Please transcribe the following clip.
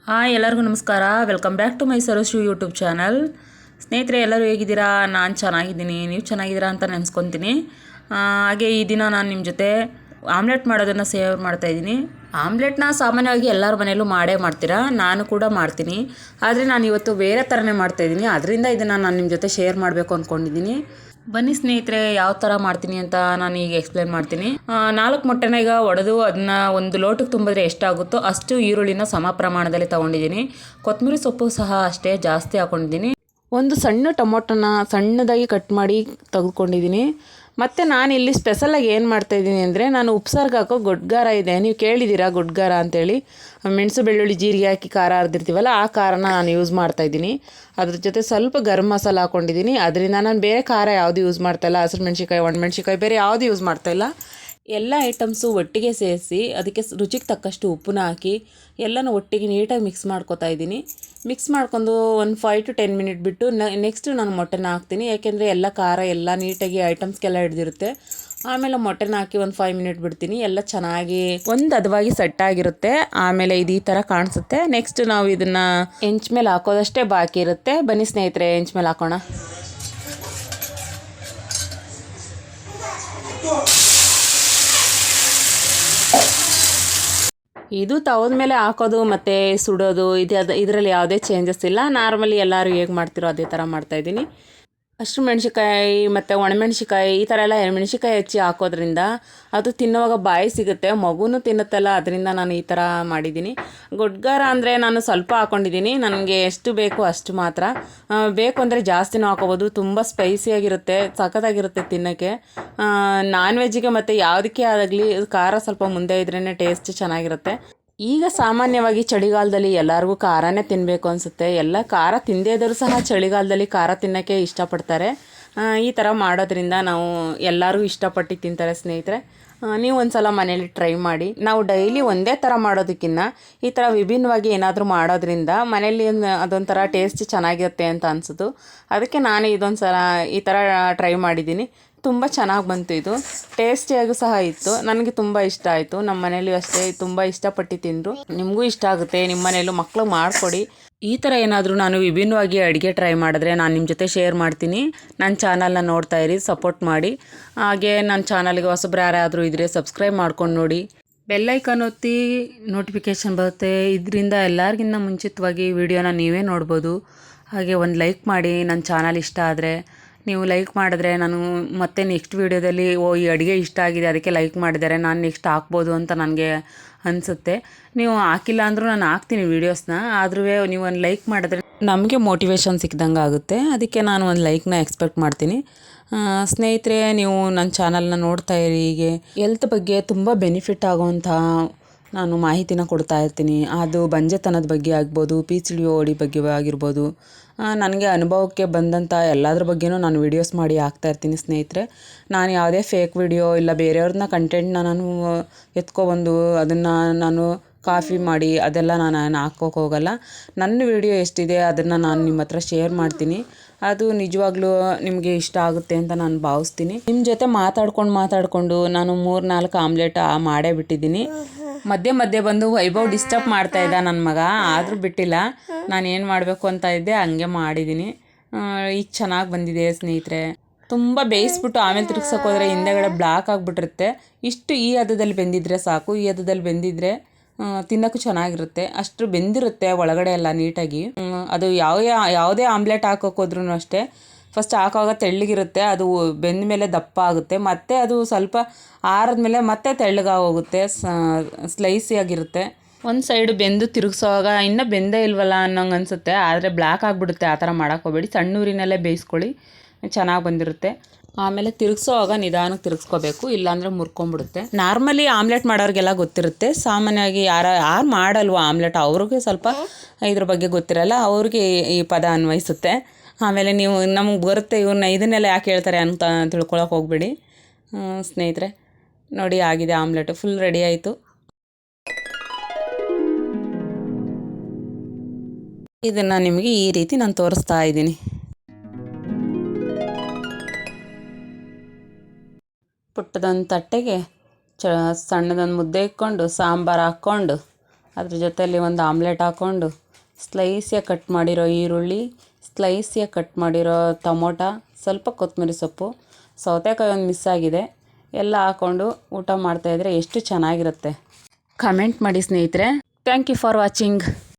Hi ಎಲ್ಲರಿಗೂ ನಮಸ್ಕಾರ. Welcome back to my Saroshri YouTube channel. ಸ್ನೇಹಿತರೆ, ಎಲ್ಲರೂ ಹೇಗಿದ್ದೀರಾ? ನಾನು ಚೆನ್ನಾಗಿದ್ದೀನಿ, ನೀವು ಚೆನ್ನಾಗಿದ್ದೀರಾ ಅಂತ ನೆನೆಸ್ಕೊತೀನಿ. ಹಾಗೆ ಈ ದಿನ ನಾನು ನಿಮ್ಮ ಜೊತೆ ಆಮ್ಲೆಟ್ ಮಾಡೋದನ್ನು ಶೇರ್ ಮಾಡ್ತಾಯಿದ್ದೀನಿ. ಆಮ್ಲೆಟ್ನ ಸಾಮಾನ್ಯವಾಗಿ ಎಲ್ಲರ ಮನೆಯಲ್ಲೂ ಮಾಡೇ ಮಾಡ್ತೀರಾ, ನಾನು ಕೂಡ ಮಾಡ್ತೀನಿ. ಆದರೆ ನಾನು ಇವತ್ತು ಬೇರೆ ಥರನೇ ಮಾಡ್ತಾಯಿದ್ದೀನಿ. ಅದರಿಂದ ಇದನ್ನು ನಾನು ನಿಮ್ಮ ಜೊತೆ ಶೇರ್ ಮಾಡಬೇಕು ಅಂದ್ಕೊಂಡಿದ್ದೀನಿ. ಬನ್ನಿ ಸ್ನೇಹಿತರೆ, ಯಾವ ಥರ ಮಾಡ್ತೀನಿ ಅಂತ ನಾನು ಈಗ ಎಕ್ಸ್ಪ್ಲೇನ್ ಮಾಡ್ತೀನಿ. 4 ಮೊಟ್ಟೆನ ಈಗ ಒಡೆದು ಅದನ್ನ ಒಂದು ಲೋಟಕ್ಕೆ ತುಂಬಿದ್ರೆ ಎಷ್ಟಾಗುತ್ತೋ ಅಷ್ಟು ಈರುಳ್ಳಿನ ಸಮ ಪ್ರಮಾಣದಲ್ಲಿ ತೊಗೊಂಡಿದ್ದೀನಿ. ಕೊತ್ತಂಬರಿ ಸೊಪ್ಪು ಸಹ ಅಷ್ಟೇ ಜಾಸ್ತಿ ಹಾಕ್ಕೊಂಡಿದ್ದೀನಿ. ಒಂದು ಸಣ್ಣ ಟೊಮೊಟೊನ ಸಣ್ಣದಾಗಿ ಕಟ್ ಮಾಡಿ ತೆಗೆದುಕೊಂಡಿದ್ದೀನಿ. ಮತ್ತು ನಾನಿಲ್ಲಿ ಸ್ಪೆಷಲಾಗಿ ಏನು ಮಾಡ್ತಾಯಿದ್ದೀನಿ ಅಂದರೆ, ನಾನು ಉಪ್ಸಾರ್ಗೆ ಹಾಕೋ ಗೊಡ್ಗಾರ ಇದೆ, ನೀವು ಕೇಳಿದ್ದೀರಾ ಗೊಡ್ಗಾರ ಅಂತೇಳಿ. ಮೆಣಸು ಬೆಳ್ಳುಳ್ಳಿ ಜೀರಿಗೆ ಹಾಕಿ ಖಾರ ಅರ್ದಿರ್ತೀವಲ್ಲ, ಆ ಖಾರನ ನಾನು ಯೂಸ್ ಮಾಡ್ತಾಯಿದ್ದೀನಿ. ಅದ್ರ ಜೊತೆ ಸ್ವಲ್ಪ ಗರಂ ಮಸಾಲ ಹಾಕ್ಕೊಂಡಿದ್ದೀನಿ. ಅದರಿಂದ ನಾನು ಬೇರೆ ಖಾರ ಯಾವುದು ಯೂಸ್ ಮಾಡ್ತಾಯಿಲ್ಲ. ಹಸಿರು ಮೆಣಸಿಕಾಯಿ, ಒಣಮೆಣ್ಸಿಕಾಯಿ ಬೇರೆ ಯಾವುದು ಯೂಸ್ ಮಾಡ್ತಾಯಿಲ್ಲ. ಎಲ್ಲ ಐಟಮ್ಸು ಒಟ್ಟಿಗೆ ಸೇರಿಸಿ ಅದಕ್ಕೆ ರುಚಿಗೆ ತಕ್ಕಷ್ಟು ಉಪ್ಪನ್ನ ಹಾಕಿ ಎಲ್ಲನೂ ಒಟ್ಟಿಗೆ ನೀಟಾಗಿ ಮಿಕ್ಸ್ ಮಾಡ್ಕೊತಾ ಇದ್ದೀನಿ. ಮಿಕ್ಸ್ ಮಾಡ್ಕೊಂಡು ಒಂದು 5 to 10 ಮಿನಿಟ್ ಬಿಟ್ಟು ನೆಕ್ಸ್ಟು ನಾನು ಮೊಟ್ಟೆನ ಹಾಕ್ತೀನಿ. ಯಾಕೆಂದರೆ ಎಲ್ಲ ಖಾರ ಎಲ್ಲ ನೀಟಾಗಿ ಐಟಮ್ಸ್ಗೆಲ್ಲ ಹಿಡ್ದಿರುತ್ತೆ. ಆಮೇಲೆ ಮೊಟ್ಟೆನ ಹಾಕಿ ಒಂದು 5 ಮಿನಿಟ್ ಬಿಡ್ತೀನಿ. ಎಲ್ಲ ಚೆನ್ನಾಗಿ ಒಂದು ಹದವಾಗಿ ಸೆಟ್ಟಾಗಿರುತ್ತೆ. ಆಮೇಲೆ ಇದು ಈ ಥರ ಕಾಣಿಸುತ್ತೆ. ನೆಕ್ಸ್ಟ್ ನಾವು ಇದನ್ನು ಹೆಂಚ್ ಮೇಲೆ ಹಾಕೋದಷ್ಟೇ ಬಾಕಿ ಇರುತ್ತೆ. ಬನ್ನಿ ಸ್ನೇಹಿತರೆ, ಹೆಂಚ್ ಮೇಲೆ ಹಾಕೋಣ. ಇದು ತವದ ಮೇಲೆ ಹಾಕೋದು ಮತ್ತು ಸುಡೋದು ಇದರಲ್ಲಿ ಯಾವುದೇ ಚೇಂಜಸ್ ಇಲ್ಲ. ನಾರ್ಮಲಿ ಎಲ್ಲರೂ ಹೇಗೆ ಮಾಡ್ತಿರೋ ಅದೇ ಥರ ಮಾಡ್ತಾಯಿದ್ದೀನಿ. ಹಸಿರು ಮೆಣಸಿಕಾಯಿ ಮತ್ತು ಒಣಮೆಣ್ಸಿಕಾಯಿ ಈ ಥರ ಎಲ್ಲ ಮೆಣಸಿಕಾಯಿ ಹೆಚ್ಚಿ ಹಾಕೋದ್ರಿಂದ ಅದು ತಿನ್ನುವಾಗ ಬಾಯಿ ಸಿಗುತ್ತೆ, ಮಗುನೂ ತಿನ್ನುತ್ತಲ್ಲ, ಅದರಿಂದ ನಾನು ಈ ಥರ ಮಾಡಿದ್ದೀನಿ. ಗೊಡ್ಗಾರ ಅಂದರೆ ನಾನು ಸ್ವಲ್ಪ ಹಾಕ್ಕೊಂಡಿದ್ದೀನಿ. ನನಗೆ ಎಷ್ಟು ಬೇಕು ಅಷ್ಟು ಮಾತ್ರ. ಬೇಕು ಅಂದರೆ ಜಾಸ್ತಿನೂ ಹಾಕೋಬೋದು. ತುಂಬ ಸ್ಪೈಸಿಯಾಗಿರುತ್ತೆ, ಸಖತ್ತಾಗಿರುತ್ತೆ ತಿನ್ನೋಕ್ಕೆ. ನಾನ್ ವೆಜ್ಜಿಗೆ ಮತ್ತು ಯಾವುದಕ್ಕೆ ಆಗಲಿ ಖಾರ ಸ್ವಲ್ಪ ಮುಂದೆ ಇದ್ರೇ ಟೇಸ್ಟ್ ಚೆನ್ನಾಗಿರುತ್ತೆ. ಈಗ ಸಾಮಾನ್ಯವಾಗಿ ಚಳಿಗಾಲದಲ್ಲಿ ಎಲ್ಲರಿಗೂ ಖಾರನೇ ತಿನ್ನಬೇಕು ಅನಿಸುತ್ತೆ. ಎಲ್ಲ ಖಾರ ತಿಂದೇ ಇದ್ದರೂ ಸಹ ಚಳಿಗಾಲದಲ್ಲಿ ಖಾರ ತಿನ್ನೋಕ್ಕೆ ಇಷ್ಟಪಡ್ತಾರೆ. ಈ ಥರ ಮಾಡೋದ್ರಿಂದ ನಾವು ಎಲ್ಲರೂ ಇಷ್ಟಪಟ್ಟು ತಿಂತಾರೆ ಸ್ನೇಹಿತರೆ. ನೀವು ಒಂದು ಸಲ ಮನೇಲಿ ಟ್ರೈ ಮಾಡಿ. ನಾವು ಡೈಲಿ ಒಂದೇ ಥರ ಮಾಡೋದಕ್ಕಿಂತ ಈ ಥರ ವಿಭಿನ್ನವಾಗಿ ಏನಾದರೂ ಮಾಡೋದ್ರಿಂದ ಮನೇಲಿ ಅದೊಂಥರ ಟೇಸ್ಟ್ ಚೆನ್ನಾಗಿರುತ್ತೆ ಅಂತ ಅನಿಸೋದು. ಅದಕ್ಕೆ ನಾನು ಇದೊಂದು ಸಲ ಈ ಥರ ಟ್ರೈ ಮಾಡಿದ್ದೀನಿ. ತುಂಬ ಚೆನ್ನಾಗಿ ಬಂತು. ಇದು ಟೇಸ್ಟಿಯಾಗೂ ಸಹ ಇತ್ತು. ನನಗೆ ತುಂಬ ಇಷ್ಟ ಆಯಿತು. ನಮ್ಮ ಮನೇಲಿ ಅಷ್ಟೇ ತುಂಬ ಇಷ್ಟಪಟ್ಟು ತಿಂದರು. ನಿಮಗೂ ಇಷ್ಟ ಆಗುತ್ತೆ, ನಿಮ್ಮ ಮನೇಲೂ ಮಕ್ಕಳು ಮಾಡಿಕೊಡಿ. ಈ ಥರ ಏನಾದರೂ ನಾನು ವಿಭಿನ್ನವಾಗಿ ಅಡುಗೆ ಟ್ರೈ ಮಾಡಿದ್ರೆ ನಾನು ನಿಮ್ಮ ಜೊತೆ ಶೇರ್ ಮಾಡ್ತೀನಿ. ನನ್ನ ಚಾನಲ್ನ ನೋಡ್ತಾ ಇರಿ, ಸಪೋರ್ಟ್ ಮಾಡಿ. ಹಾಗೆ ನನ್ನ ಚಾನಲ್ಗೆ ಹೊಸಬ್ರು ಯಾರಾದರೂ ಇದ್ದರೆ ಸಬ್ಸ್ಕ್ರೈಬ್ ಮಾಡ್ಕೊಂಡು ನೋಡಿ. ಬೆಲ್ಲೈಕನ್ ಒತ್ತಿ, ನೋಟಿಫಿಕೇಷನ್ ಬರುತ್ತೆ. ಇದರಿಂದ ಎಲ್ಲರಿಗಿಂತ ಮುಂಚಿತವಾಗಿ ವಿಡಿಯೋನ ನೀವೇ ನೋಡ್ಬೋದು. ಹಾಗೆ ಒಂದು ಲೈಕ್ ಮಾಡಿ. ನನ್ನ ಚಾನಲ್ ಇಷ್ಟ ಆದರೆ ನೀವು ಲೈಕ್ ಮಾಡಿದ್ರೆ ನಾನು ಮತ್ತೆ ನೆಕ್ಸ್ಟ್ ವೀಡಿಯೋದಲ್ಲಿ ಈ ಅಡುಗೆ ಇಷ್ಟ ಆಗಿದೆ ಅದಕ್ಕೆ ಲೈಕ್ ಮಾಡಿದ್ದಾರೆ, ನಾನು ನೆಕ್ಸ್ಟ್ ಹಾಕ್ಬೋದು ಅಂತ ನನಗೆ ಅನಿಸುತ್ತೆ. ನೀವು ಹಾಕಿಲ್ಲ ಅಂದರೂ ನಾನು ಹಾಕ್ತೀನಿ ವೀಡಿಯೋಸ್ನ. ಆದರೂ ನೀವು ಒಂದು ಲೈಕ್ ಮಾಡಿದ್ರೆ ನಮಗೆ ಮೋಟಿವೇಶನ್ ಸಿಕ್ಕಿದಂಗೆ ಆಗುತ್ತೆ. ಅದಕ್ಕೆ ನಾನು ಒಂದು ಲೈಕ್ನ ಎಕ್ಸ್ಪೆಕ್ಟ್ ಮಾಡ್ತೀನಿ. ಸ್ನೇಹಿತರೆ, ನೀವು ನನ್ನ ಚಾನಲ್ನ ನೋಡ್ತಾ ಇರಿ. ಹೀಗೆ ಹೆಲ್ತ್ ಬಗ್ಗೆ ತುಂಬ ಬೆನಿಫಿಟ್ ಆಗೋವಂಥ ನಾನು ಮಾಹಿತಿನ ಕೊಡ್ತಾ ಇರ್ತೀನಿ. ಅದು ಬಂಜೆತನದ ಬಗ್ಗೆ ಆಗ್ಬೋದು, PCOD ಬಗ್ಗೆ ಆಗಿರ್ಬೋದು. ನನಗೆ ಅನುಭವಕ್ಕೆ ಬಂದಂಥ ಎಲ್ಲದ್ರ ಬಗ್ಗೆನೂ ನಾನು ವೀಡಿಯೋಸ್ ಮಾಡಿ ಹಾಕ್ತಾಯಿರ್ತೀನಿ ಸ್ನೇಹಿತರೆ. ನಾನು ಯಾವುದೇ ಫೇಕ್ ವಿಡಿಯೋ ಇಲ್ಲ ಬೇರೆಯವ್ರನ್ನ ಕಂಟೆಂಟ್ನ ನಾನು ಎತ್ಕೊಬಂದು ಅದನ್ನು ನಾನು ಕಾಪಿ ಮಾಡಿ ಅದೆಲ್ಲ ನಾನು ಹಾಕೋಕೆ ಹೋಗಲ್ಲ. ನನ್ನ ವಿಡಿಯೋ ಎಷ್ಟಿದೆ ಅದನ್ನು ನಾನು ನಿಮ್ಮ ಹತ್ರ ಶೇರ್ ಮಾಡ್ತೀನಿ. ಅದು ನಿಜವಾಗ್ಲೂ ನಿಮಗೆ ಇಷ್ಟ ಆಗುತ್ತೆ ಅಂತ ನಾನು ಭಾವಿಸ್ತೀನಿ. ನಿಮ್ಮ ಜೊತೆ ಮಾತಾಡ್ಕೊಂಡು ನಾನು 3-4 ಆಮ್ಲೆಟ್ ಮಾಡೇ ಬಿಟ್ಟಿದ್ದೀನಿ. ಮಧ್ಯೆ ಬಂದು ವೈಭವ್ ಡಿಸ್ಟರ್ಬ್ ಮಾಡ್ತಾಯಿದ್ದ ನನ್ನ ಮಗ, ಆದರೂ ಬಿಟ್ಟಿಲ್ಲ. ನಾನು ಏನು ಮಾಡಬೇಕು ಅಂತ ಇದ್ದೆ ಹಂಗೆ ಮಾಡಿದ್ದೀನಿ. ಈಗ ಚೆನ್ನಾಗಿ ಬಂದಿದೆ ಸ್ನೇಹಿತರೆ. ತುಂಬ ಬೇಯಿಸ್ಬಿಟ್ಟು ಆಮೇಲೆ ತಿರುಗ್ಸೋಕೆ ಹೋದರೆ ಹಿಂದೆಗಡೆ ಬ್ಲಾಕ್ ಆಗಿಬಿಟ್ಟಿರುತ್ತೆ. ಇಷ್ಟು ಈ ಹದದಲ್ಲಿ ಬೆಂದಿದ್ರೆ ಸಾಕು. ಈ ಹದದಲ್ಲಿ ಬೆಂದಿದ್ರೆ ತಿನ್ನೋಕ್ಕೂ ಚೆನ್ನಾಗಿರುತ್ತೆ. ಅಷ್ಟು ಬೆಂದಿರುತ್ತೆ ಒಳಗಡೆ ಎಲ್ಲ ನೀಟಾಗಿ. ಅದು ಯಾವುದೇ ಆಮ್ಲೆಟ್ ಹಾಕೋಕೆ ಹೋದ್ರೂ ಅಷ್ಟೇ, ಫಸ್ಟ್ ಹಾಕುವಾಗ ತೆಳ್ಳಗಿರುತ್ತೆ, ಅದು ಬೆಂದ ಮೇಲೆ ದಪ್ಪ ಆಗುತ್ತೆ. ಮತ್ತು ಅದು ಸ್ವಲ್ಪ ಆರಿದ್ಮೇಲೆ ಮತ್ತೆ ತೆಳ್ಳಗಾಗಿ ಹೋಗುತ್ತೆ, ಸ್ಲೈಸಿಯಾಗಿರುತ್ತೆ. ಒಂದು ಸೈಡು ಬೆಂದು ತಿರುಗಿಸೋವಾಗ ಇನ್ನೂ ಬೆಂದೇ ಇಲ್ವಲ್ಲ ಅನ್ನೋಂಗೆ ಅನಿಸುತ್ತೆ. ಆದರೆ ಬ್ಲ್ಯಾಕ್ ಆಗಿಬಿಡುತ್ತೆ. ಆ ಥರ ಮಾಡೋಕೆ ಹೋಗಬೇಡಿ. ಸಣ್ಣ ಊರಿನಲ್ಲೇ ಬೇಯಿಸ್ಕೊಳ್ಳಿ, ಚೆನ್ನಾಗಿ ಬಂದಿರುತ್ತೆ. ಆಮೇಲೆ ತಿರುಗಿಸೋವಾಗ ನಿಧಾನಕ್ಕೆ ತಿರುಗಿಸ್ಕೋಬೇಕು, ಇಲ್ಲಾಂದರೆ ಮುರ್ಕೊಂಬಿಡುತ್ತೆ. ನಾರ್ಮಲಿ ಆಮ್ಲೆಟ್ ಮಾಡೋರಿಗೆಲ್ಲ ಗೊತ್ತಿರುತ್ತೆ. ಸಾಮಾನ್ಯವಾಗಿ ಯಾರು ಮಾಡಲ್ವೋ ಆಮ್ಲೆಟ್ ಅವ್ರಿಗೆ ಸ್ವಲ್ಪ ಇದ್ರ ಬಗ್ಗೆ ಗೊತ್ತಿರಲ್ಲ, ಅವ್ರಿಗೆ ಈ ಪದ ಅನ್ವಯಿಸುತ್ತೆ. ಆಮೇಲೆ ನೀವು ನಮಗೆ ಬರುತ್ತೆ ಇದನ್ನೆಲ್ಲ ಯಾಕೆ ಹೇಳ್ತಾರೆ ಅಂತ ತಿಳ್ಕೊಳಕ್ಕೆ ಹೋಗ್ಬೇಡಿ ಸ್ನೇಹಿತರೆ. ನೋಡಿ, ಆಗಿದೆ ಆಮ್ಲೆಟು, ಫುಲ್ ರೆಡಿ ಆಯಿತು. ಇದನ್ನು ನಿಮಗೆ ಈ ರೀತಿ ನಾನು ತೋರಿಸ್ತಾ ಇದ್ದೀನಿ. ಪುಟ್ಟದೊಂದು ತಟ್ಟೆಗೆ ಸಣ್ಣದೊಂದು ಮುದ್ದೆ ಇಕ್ಕೊಂಡು ಸಾಂಬಾರು ಹಾಕ್ಕೊಂಡು ಅದ್ರ ಜೊತೆಯಲ್ಲಿ ಒಂದು ಆಮ್ಲೆಟ್ ಹಾಕ್ಕೊಂಡು ಸ್ಲೈಸಿಯಾಗಿ ಕಟ್ ಮಾಡಿರೋ ಈರುಳ್ಳಿ, ಸ್ಲೈಸಿಯಾಗಿ ಕಟ್ ಮಾಡಿರೋ ಟೊಮೊಟೊ, ಸ್ವಲ್ಪ ಕೊತ್ತಂಬರಿ ಸೊಪ್ಪು, ಸೌತೆಕಾಯಿ ಒಂದು ಮಿಸ್ ಆಗಿದೆ, ಎಲ್ಲ ಹಾಕ್ಕೊಂಡು ಊಟ ಮಾಡ್ತಾಯಿದ್ರೆ ಎಷ್ಟು ಚೆನ್ನಾಗಿರುತ್ತೆ. ಕಮೆಂಟ್ ಮಾಡಿ ಸ್ನೇಹಿತರೆ. Thank you for watching.